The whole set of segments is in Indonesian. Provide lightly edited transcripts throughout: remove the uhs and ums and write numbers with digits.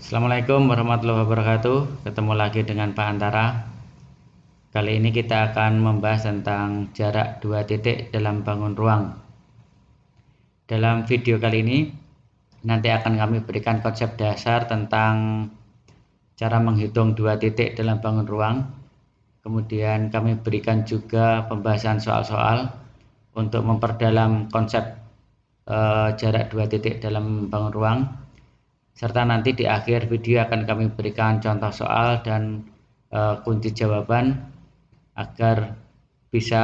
Assalamualaikum warahmatullahi wabarakatuh. Ketemu lagi dengan Pak Antara. Kali ini kita akan membahas tentang jarak dua titik dalam bangun ruang. Dalam video kali ini nanti akan kami berikan konsep dasar tentang cara menghitung dua titik dalam bangun ruang. Kemudian kami berikan juga pembahasan soal-soal untuk memperdalam konsep jarak dua titik dalam bangun ruang. Serta nanti di akhir video akan kami berikan contoh soal dan kunci jawaban agar bisa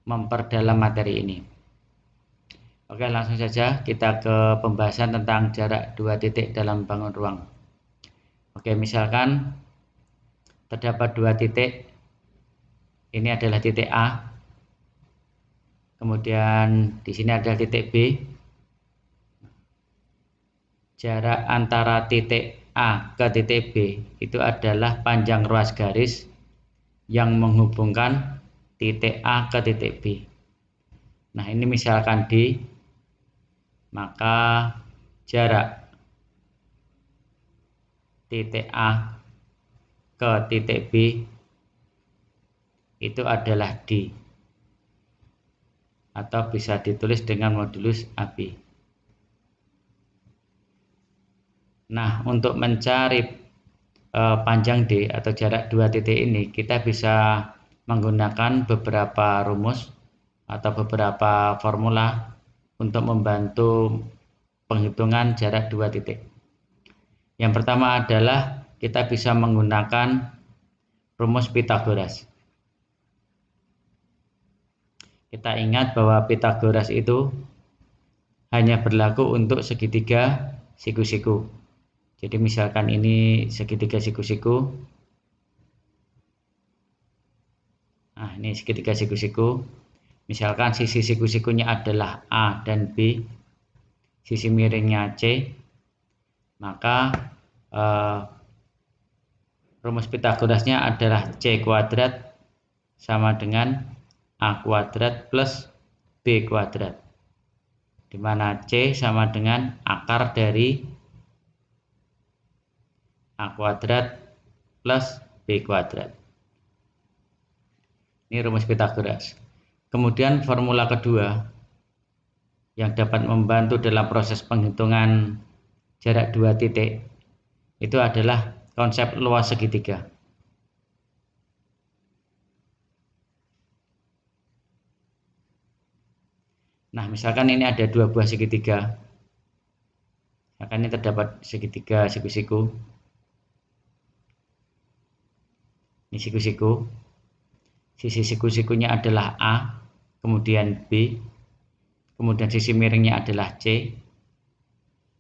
memperdalam materi ini. Oke, langsung saja kita ke pembahasan tentang jarak dua titik dalam bangun ruang. Oke, misalkan terdapat dua titik. Ini adalah titik A. Kemudian di sini adalah titik B. Jarak antara titik A ke titik B itu adalah panjang ruas garis yang menghubungkan titik A ke titik B. Nah, ini misalkan D, maka jarak titik A ke titik B itu adalah D, atau bisa ditulis dengan modulus AB. Nah, untuk mencari panjang D atau jarak dua titik ini, kita bisa menggunakan beberapa rumus atau beberapa formula untuk membantu penghitungan jarak dua titik. Yang pertama adalah kita bisa menggunakan rumus Pythagoras. Kita ingat bahwa Pythagoras itu hanya berlaku untuk segitiga siku-siku. Jadi misalkan ini segitiga siku-siku. Nah, ini segitiga siku-siku. Misalkan sisi siku-sikunya adalah A dan B, sisi miringnya C, maka rumus Pythagorasnya adalah C kuadrat sama dengan A kuadrat plus B kuadrat, di mana C sama dengan akar dari A kuadrat plus B kuadrat. Ini rumus Pythagoras. Kemudian formula kedua yang dapat membantu dalam proses penghitungan jarak dua titik itu adalah konsep luas segitiga. Nah, misalkan ini ada dua buah segitiga. Misalkan ini terdapat segitiga siku-siku. Ini siku-siku. Sisi siku-sikunya adalah A, kemudian B, kemudian sisi miringnya adalah C,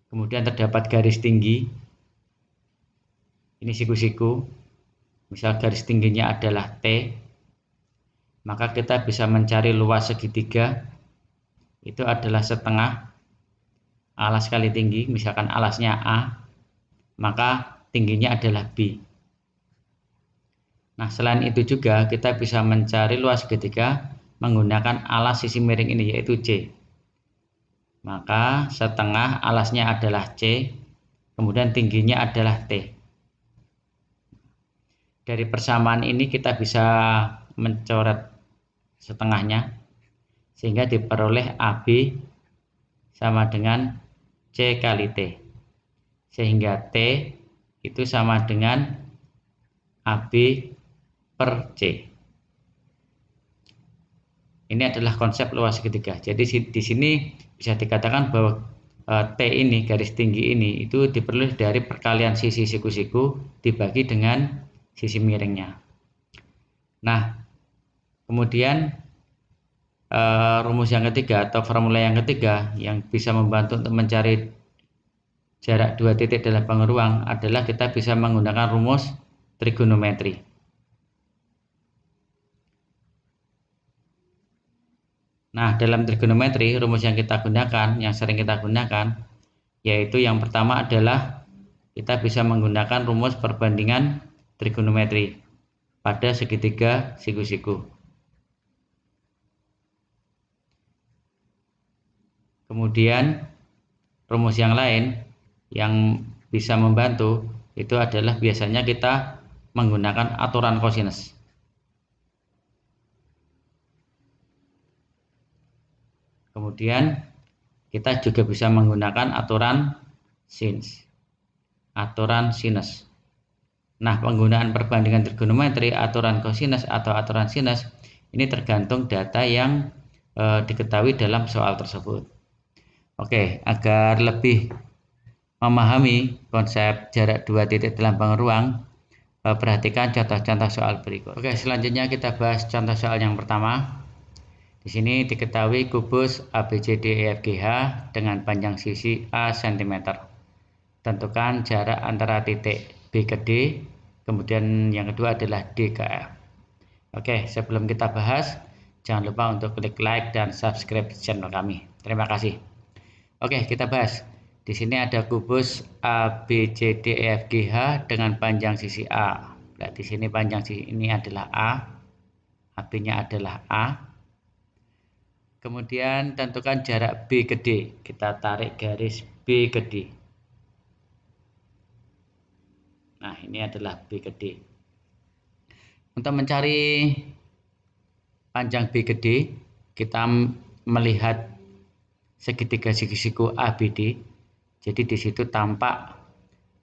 kemudian terdapat garis tinggi. Ini siku-siku, misal garis tingginya adalah T, maka kita bisa mencari luas segitiga itu adalah setengah alas kali tinggi. Misalkan alasnya A, maka tingginya adalah B. Nah, selain itu juga kita bisa mencari luas segitiga menggunakan alas sisi miring ini, yaitu C. Maka setengah alasnya adalah C, kemudian tingginya adalah T. Dari persamaan ini kita bisa mencoret setengahnya, sehingga diperoleh AB sama dengan C kali T. Sehingga T itu sama dengan AB per C. Ini adalah konsep luas segitiga. Jadi di sini bisa dikatakan bahwa T ini, garis tinggi ini, itu diperoleh dari perkalian sisi siku-siku dibagi dengan sisi miringnya. Nah, kemudian rumus yang ketiga atau formula yang ketiga yang bisa membantu untuk mencari jarak dua titik dalam bangun ruang adalah kita bisa menggunakan rumus trigonometri. Nah, dalam trigonometri rumus yang kita gunakan, yang sering kita gunakan, yaitu yang pertama adalah kita bisa menggunakan rumus perbandingan trigonometri pada segitiga siku-siku. Kemudian rumus yang lain yang bisa membantu itu adalah biasanya kita menggunakan aturan kosinus. Kemudian kita juga bisa menggunakan aturan sinus. Nah, penggunaan perbandingan trigonometri, aturan kosinus atau aturan sinus ini tergantung data yang diketahui dalam soal tersebut. Oke, agar lebih memahami konsep jarak dua titik dalam bangun ruang, perhatikan contoh-contoh soal berikut. Oke, selanjutnya kita bahas contoh soal yang pertama. Di sini diketahui kubus ABCDEFGH dengan panjang sisi A cm. Tentukan jarak antara titik B ke D, kemudian yang kedua adalah D ke F. Oke, sebelum kita bahas, jangan lupa untuk klik like dan subscribe channel kami. Terima kasih. Oke, kita bahas. Di sini ada kubus ABCDEFGH dengan panjang sisi A. Nah, di sini panjang sisi ini adalah A, AB-nya adalah A. Kemudian tentukan jarak B ke D. Kita tarik garis B ke D. Nah, ini adalah B ke D. Untuk mencari panjang B ke D, kita melihat segitiga siku-siku ABD. Jadi di situ tampak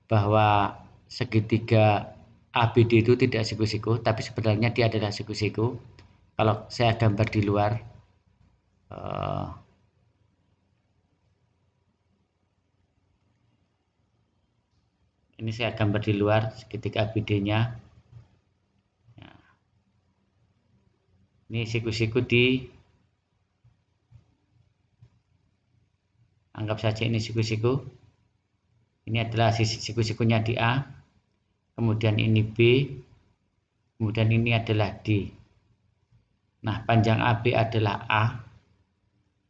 bahwa segitiga ABD itu tidak siku-siku, tapi sebenarnya dia adalah siku-siku. Kalau saya gambar di luar, ini saya gambar di luar segitiga ABD-nya. Ini siku-siku di, anggap saja ini siku-siku. Ini adalah siku-sikunya di A, kemudian ini B, kemudian ini adalah D. Nah, panjang AB adalah A,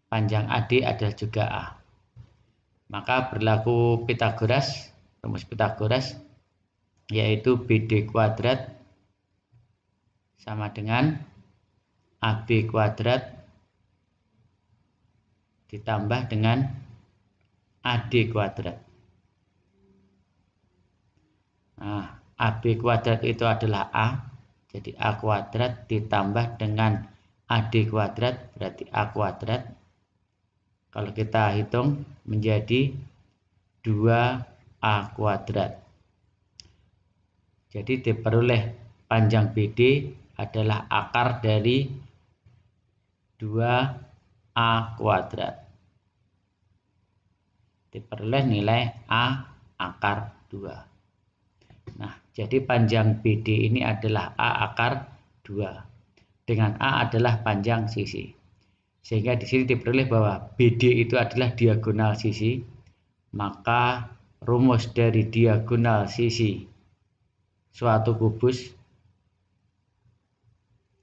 panjang AD adalah juga A. Maka berlaku Pitagoras, rumus Pitagoras, yaitu BD kuadrat sama dengan AB kuadrat ditambah dengan AD kuadrat. Nah, AB kuadrat itu adalah A, jadi A kuadrat ditambah dengan AD kuadrat berarti A kuadrat. Kalau kita hitung menjadi 2A kuadrat. Jadi diperoleh panjang BD adalah akar dari 2A kuadrat. Diperoleh nilai A akar 2. Nah, jadi panjang BD ini adalah A akar 2. Dengan A adalah panjang sisi. Sehingga di sini diperoleh bahwa BD itu adalah diagonal sisi. Maka rumus dari diagonal sisi suatu kubus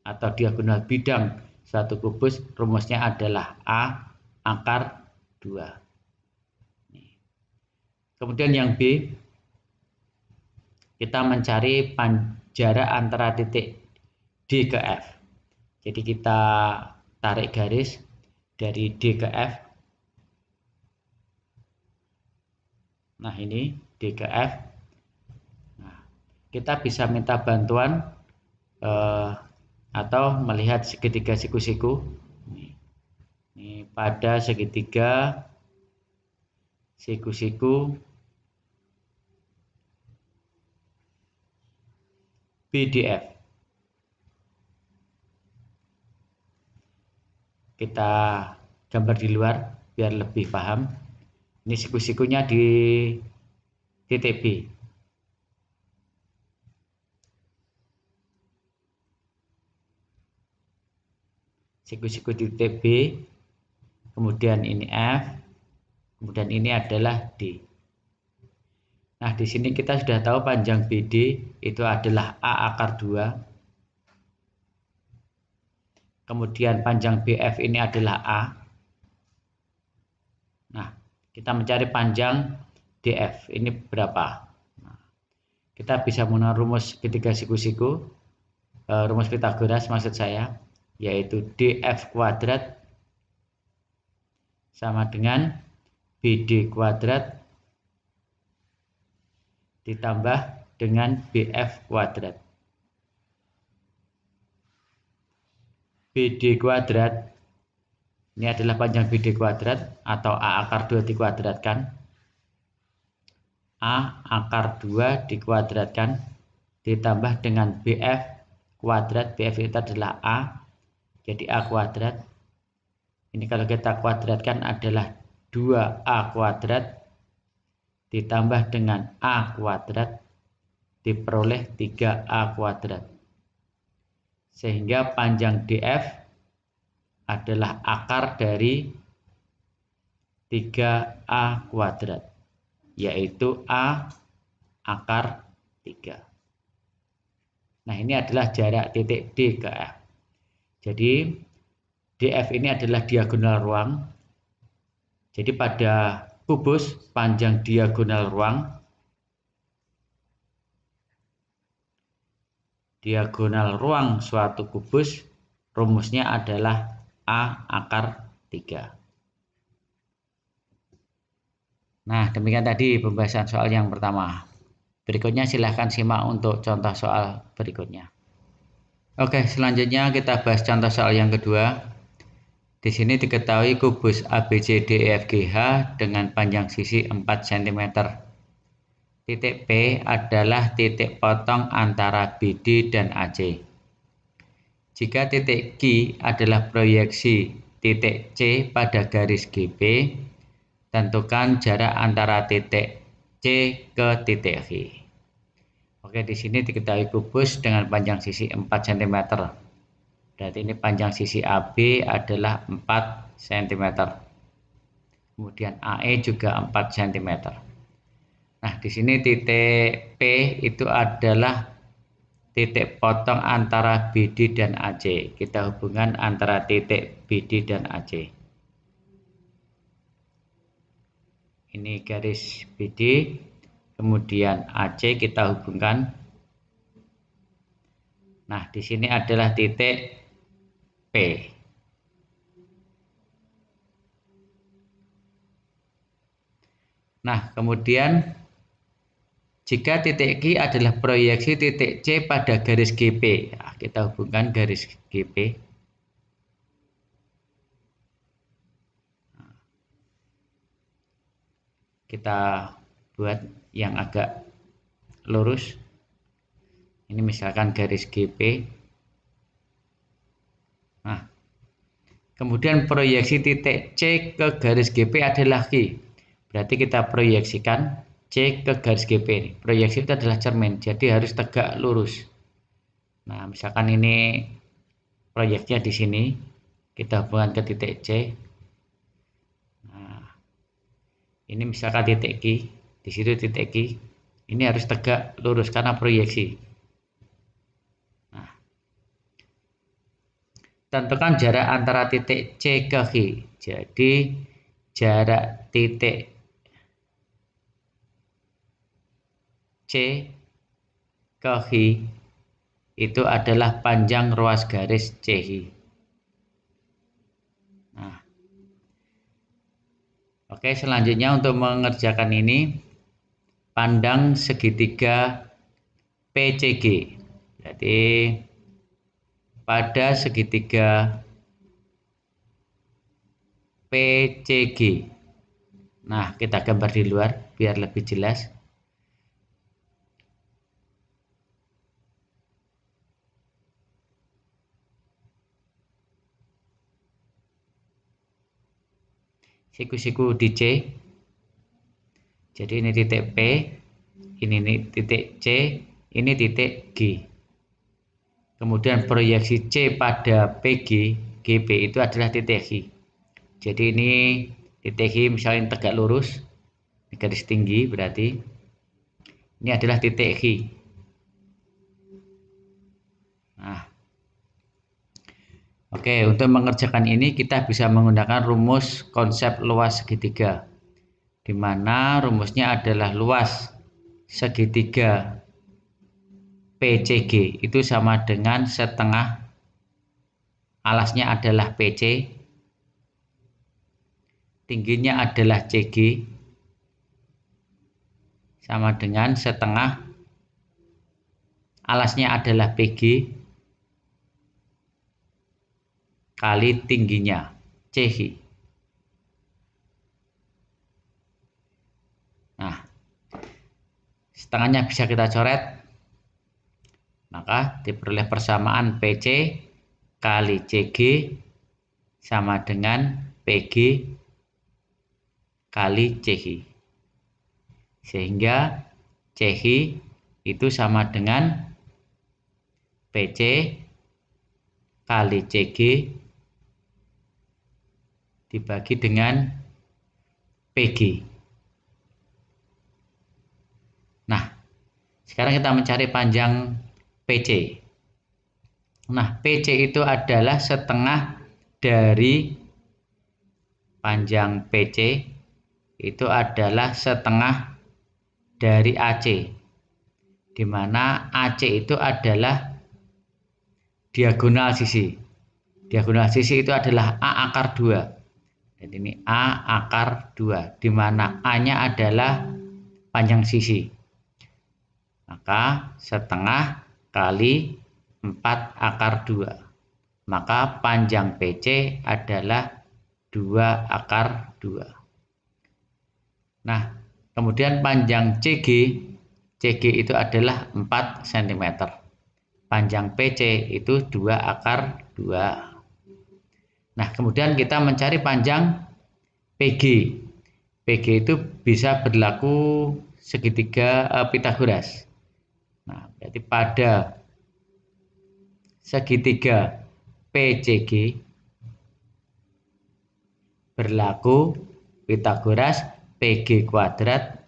atau diagonal bidang suatu kubus, rumusnya adalah A akar 2. Kemudian yang B, kita mencari jarak antara titik D ke F. Jadi kita tarik garis dari D ke F. Nah, ini D ke F. Nah, kita bisa minta bantuan atau melihat segitiga siku-siku. Ini pada segitiga siku-siku BDF. Kita gambar di luar biar lebih paham. Ini siku-sikunya di titik B. Siku-siku di titik B, kemudian ini F, kemudian ini adalah D. Nah, di sini kita sudah tahu panjang BD itu adalah A akar 2. Kemudian panjang BF ini adalah A. Nah, kita mencari panjang DF ini berapa? Nah, kita bisa menggunakan rumus ketiga siku-siku, rumus Pitagoras maksud saya, yaitu DF kuadrat sama dengan BD kuadrat ditambah dengan BF kuadrat. BD kuadrat ini adalah panjang BD kuadrat atau A akar 2 dikuadratkan. A akar 2 dikuadratkan ditambah dengan BF kuadrat. BF itu adalah A, jadi A kuadrat. Ini kalau kita kuadratkan adalah 2A kuadrat ditambah dengan A kuadrat diperoleh 3A kuadrat. Sehingga panjang DF adalah akar dari 3A kuadrat, yaitu A akar 3. Nah, ini adalah jarak titik D ke F. Jadi DF ini adalah diagonal ruang. Jadi pada kubus panjang diagonal ruang suatu kubus rumusnya adalah A akar 3. Nah, demikian tadi pembahasan soal yang pertama. Berikutnya silahkan simak untuk contoh soal berikutnya. Oke, selanjutnya kita bahas contoh soal yang kedua. Di sini diketahui kubus ABCDEFGH dengan panjang sisi 4 cm. Titik P adalah titik potong antara BD dan AC. Jika titik Q adalah proyeksi titik C pada garis GP, tentukan jarak antara titik C ke titik V. Oke, di sini diketahui kubus dengan panjang sisi 4 cm. Berarti ini panjang sisi AB adalah 4 cm. Kemudian AE juga 4 cm. Nah, di sini titik P itu adalah titik potong antara BD dan AC. Kita hubungkan antara titik BD dan AC. Ini garis BD, kemudian AC kita hubungkan. Nah, di sini adalah titik P. Nah, kemudian jika titik Q adalah proyeksi titik C pada garis GP, nah, kita hubungkan garis GP. Kita buat yang agak lurus. Ini misalkan garis GP. Nah, kemudian proyeksi titik C ke garis GP adalah Q. Berarti kita proyeksikan C ke garis GP. Proyeksi itu adalah cermin, jadi harus tegak lurus. Nah, misalkan ini proyeknya di sini, kita hubungkan ke titik C. Nah, ini misalkan titik Q, di situ titik Q. Ini harus tegak lurus karena proyeksi. Nah, tentukan jarak antara titik C ke Q. Jadi jarak titik C ke Q itu adalah panjang ruas garis CI. Nah, oke, selanjutnya untuk mengerjakan ini, pandang segitiga PCG. Jadi pada segitiga PCG. Nah, kita gambar di luar biar lebih jelas. Siku-siku di C. Jadi ini titik P, ini titik C, ini titik G. Kemudian proyeksi C pada PG, GP itu adalah titik G. Jadi ini titik G misalnya tegak lurus, garis tinggi berarti ini adalah titik G. Nah, oke, untuk mengerjakan ini kita bisa menggunakan rumus konsep luas segitiga, di mana rumusnya adalah luas segitiga PCG itu sama dengan setengah, alasnya adalah PC, tingginya adalah CG, sama dengan setengah, alasnya adalah PG kali tingginya CH. Nah, setengahnya bisa kita coret, maka diperoleh persamaan PC kali CG sama dengan PG kali CH. Sehingga CH itu sama dengan PC kali CG dibagi dengan PG. Nah, sekarang kita mencari panjang PC. Nah, PC itu adalah setengah dari panjang PC itu adalah setengah dari AC, di mana AC itu adalah diagonal sisi. Diagonal sisi itu adalah A akar 2. Dan ini A akar 2, di mana A-nya adalah panjang sisi. Maka setengah kali 4 akar 2. Maka panjang PC adalah 2 akar 2. Nah, kemudian panjang CG itu adalah 4 cm. Panjang PC itu 2 akar 2. Nah, kemudian kita mencari panjang PG. PG itu bisa berlaku segitiga Pitagoras. Nah, berarti pada segitiga PCG berlaku Pitagoras PG kuadrat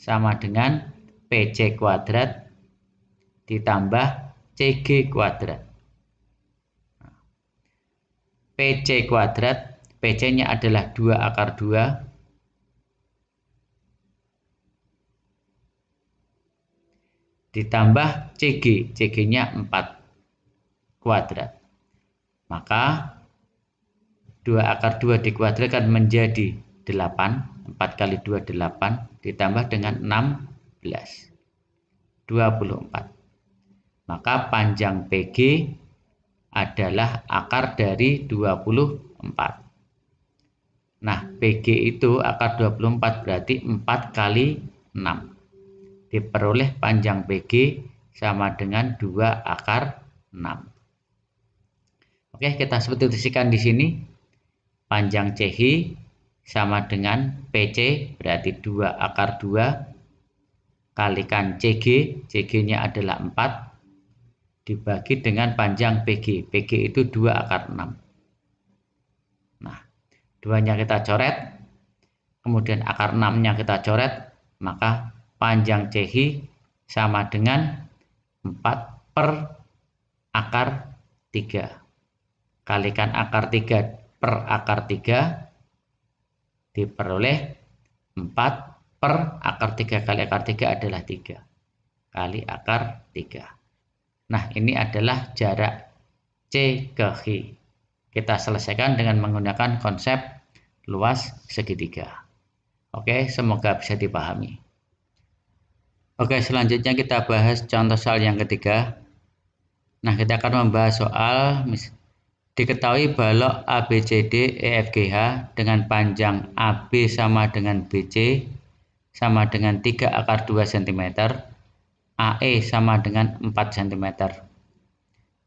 sama dengan PC kuadrat ditambah CG kuadrat. PC kuadrat, PC-nya adalah 2 akar 2 ditambah CG, CG-nya 4 kuadrat. Maka 2 akar 2 dikuadratkan menjadi 8, 4 kali 2 8, ditambah dengan 16, 24. Maka panjang PG adalah akar dari 24. Nah, PG itu akar 24 berarti 4 kali 6. Diperoleh panjang PG sama dengan 2 akar 6. Oke, kita substitusikan di sini. Panjang CH sama dengan PC berarti 2 akar 2 kalikan CG, CG-nya adalah 4 dibagi dengan panjang PG. PG itu 2 akar 6. Nah, 2-nya kita coret, kemudian akar 6-nya kita coret, maka panjang CH sama dengan 4 per akar 3. Kalikan akar 3 per akar 3 diperoleh 4 per akar 3 kali akar 3 adalah 3 kali akar 3. Nah, ini adalah jarak C ke H. Kita selesaikan dengan menggunakan konsep luas segitiga. Oke, semoga bisa dipahami. Oke, selanjutnya kita bahas contoh soal yang ketiga. Nah, kita akan membahas soal diketahui balok ABCD EFGH dengan panjang AB sama dengan BC sama dengan 3 akar 2 cm, AE sama dengan 4 cm.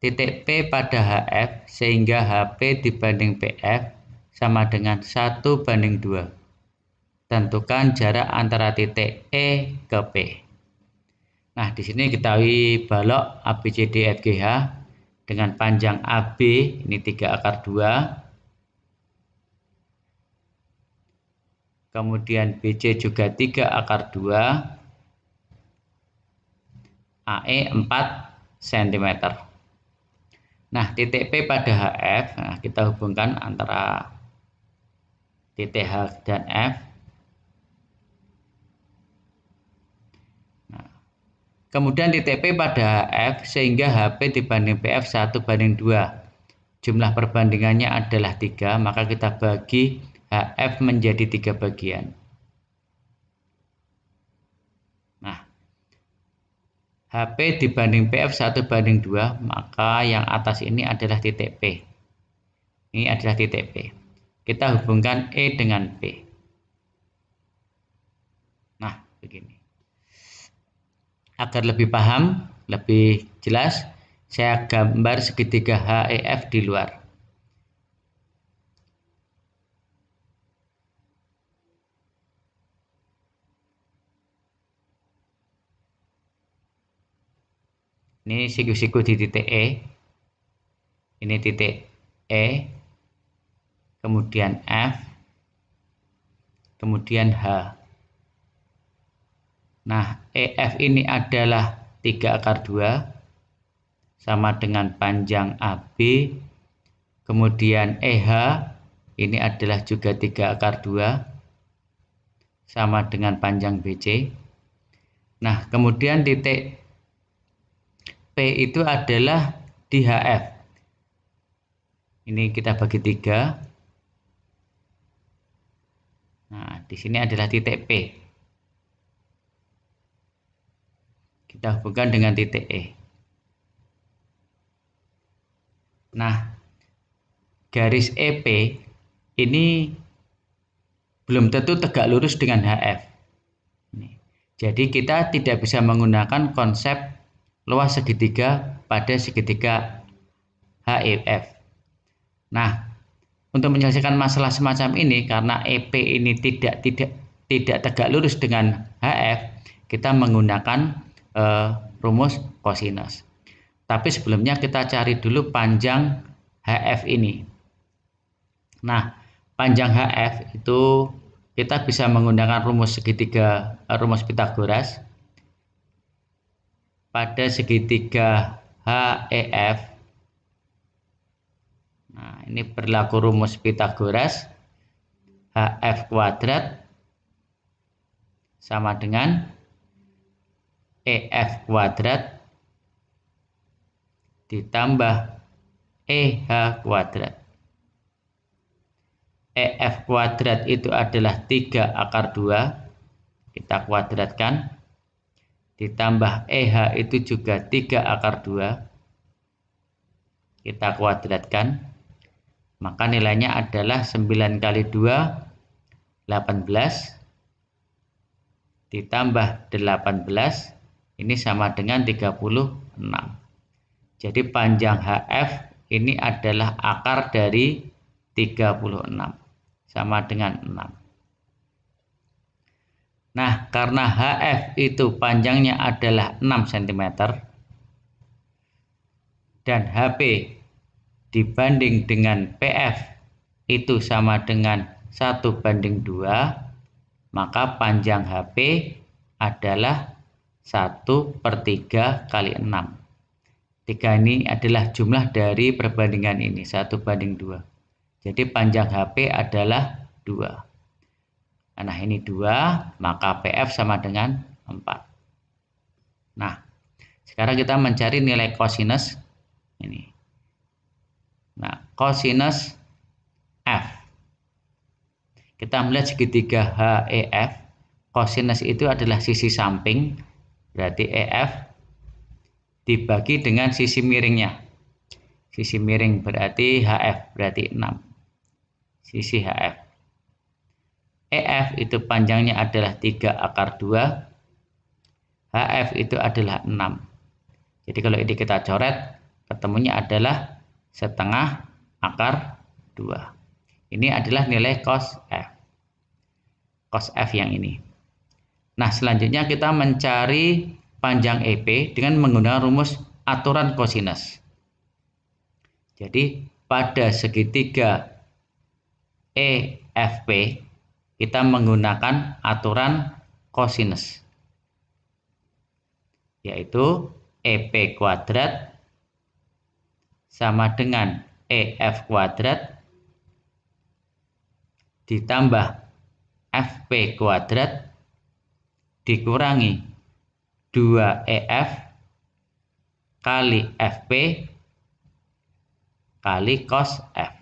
Titik P pada HF sehingga HP dibanding PF sama dengan 1:2. Tentukan jarak antara titik E ke P. Nah, di sini ketahui balok ABCD EFGH dengan panjang AB ini 3 akar 2. Kemudian BC juga 3 akar 2. AE 4 cm. Nah, titik P pada HF, nah, kita hubungkan antara titik H dan F. Nah, kemudian titik P pada HF sehingga HP dibanding PF 1:2. Jumlah perbandingannya adalah 3, maka kita bagi HF menjadi 3 bagian. HP dibanding PF 1:2, maka yang atas ini adalah titik P. Ini adalah titik P. Kita hubungkan E dengan P. Nah, begini. Agar lebih paham, lebih jelas, saya gambar segitiga HEF di luar. Ini siku-siku di titik E. Ini titik E, kemudian F, kemudian H. Nah, EF ini adalah 3/2 sama dengan panjang AB, kemudian EH ini adalah juga 3/2 sama dengan panjang BC. Nah, kemudian titik P itu adalah di HF. Ini kita bagi 3. Nah, di sini adalah titik P. Kita hubungkan dengan titik E. Nah, garis EP ini belum tentu tegak lurus dengan HF. Jadi kita tidak bisa menggunakan konsep luas segitiga pada segitiga HEF. Nah, untuk menyelesaikan masalah semacam ini, karena EP ini tidak tegak lurus dengan HF, kita menggunakan rumus kosinus. Tapi sebelumnya kita cari dulu panjang HF ini. Nah, panjang HF itu kita bisa menggunakan rumus segitiga, rumus Pythagoras pada segitiga HEF. Nah, ini berlaku rumus Pythagoras. HF kuadrat sama dengan EF kuadrat ditambah EH kuadrat. EF kuadrat itu adalah 3/2, kita kuadratkan, ditambah EH itu juga 3/2, kita kuadratkan, maka nilainya adalah 9 kali 2, 18, ditambah 18, ini sama dengan 36. Jadi panjang HF ini adalah akar dari 36, sama dengan 6. Nah, karena HF itu panjangnya adalah 6 cm dan HP dibanding dengan PF itu sama dengan 1:2, maka panjang HP adalah 1/3 kali 6. 3 ini adalah jumlah dari perbandingan ini, 1:2. Jadi panjang HP adalah 2. Nah, ini 2, maka PF sama dengan 4. Nah, sekarang kita mencari nilai kosinus ini. Nah, kosinus F. Kita melihat segitiga HEF, kosinus itu adalah sisi samping, berarti EF dibagi dengan sisi miringnya. Sisi miring berarti HF, berarti 6. Sisi HF. EF itu panjangnya adalah 3/2, HF itu adalah 6. Jadi kalau ini kita coret, ketemunya adalah setengah akar 2. Ini adalah nilai cos F. Cos F yang ini. Nah, selanjutnya kita mencari panjang EP dengan menggunakan rumus aturan kosinus. Jadi pada segitiga EFP kita menggunakan aturan kosinus, yaitu EP kuadrat sama dengan EF kuadrat ditambah FP kuadrat dikurangi 2EF kali FP kali cos F.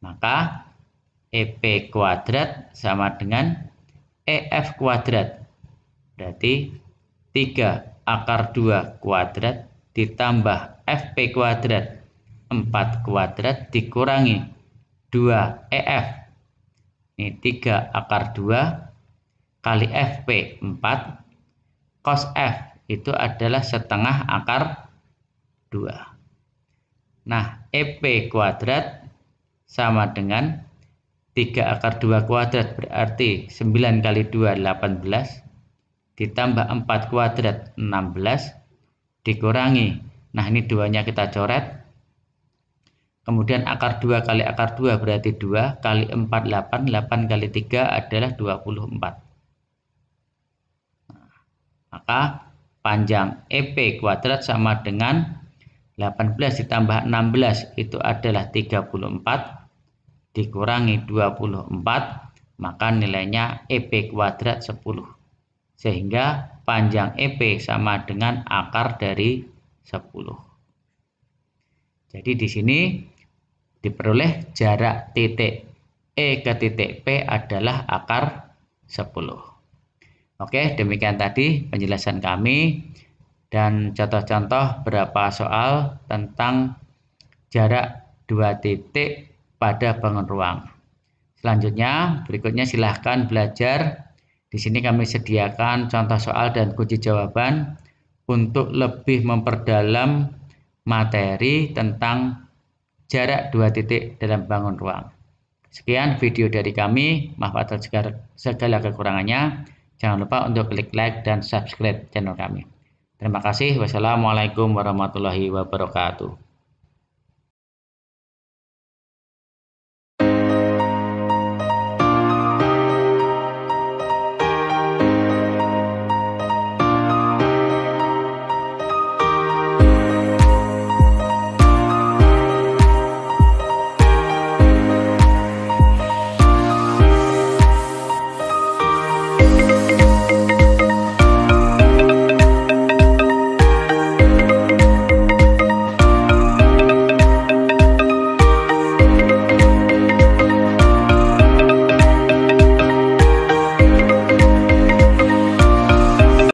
Maka EP kuadrat sama dengan EF kuadrat. Berarti 3 akar 2 kuadrat ditambah FP kuadrat 4 kuadrat dikurangi 2 EF. Ini 3 akar 2 kali FP 4, cos F itu adalah setengah akar 2. Nah, EP kuadrat sama dengan 3 akar 2 kuadrat, berarti 9 kali 2 18 ditambah 4 kuadrat 16 dikurangi, nah ini 2-nya kita coret, kemudian akar 2 kali akar 2 berarti 2 kali 4 8, 8 kali 3 adalah 24. Maka panjang EP kuadrat sama dengan 18 ditambah 16 itu adalah 34 dikurangi 24, maka nilainya EP kuadrat 10. Sehingga panjang EP sama dengan akar dari 10. Jadi di sini diperoleh jarak titik E ke titik P adalah akar 10. Oke, demikian tadi penjelasan kami dan contoh-contoh beberapa soal tentang jarak 2 titik pada bangun ruang. Selanjutnya, berikutnya silahkan belajar. Di sini kami sediakan contoh soal dan kunci jawaban untuk lebih memperdalam materi tentang jarak 2 titik dalam bangun ruang. Sekian video dari kami, maaf atas segala kekurangannya. Jangan lupa untuk klik like dan subscribe channel kami. Terima kasih. Wassalamualaikum warahmatullahi wabarakatuh.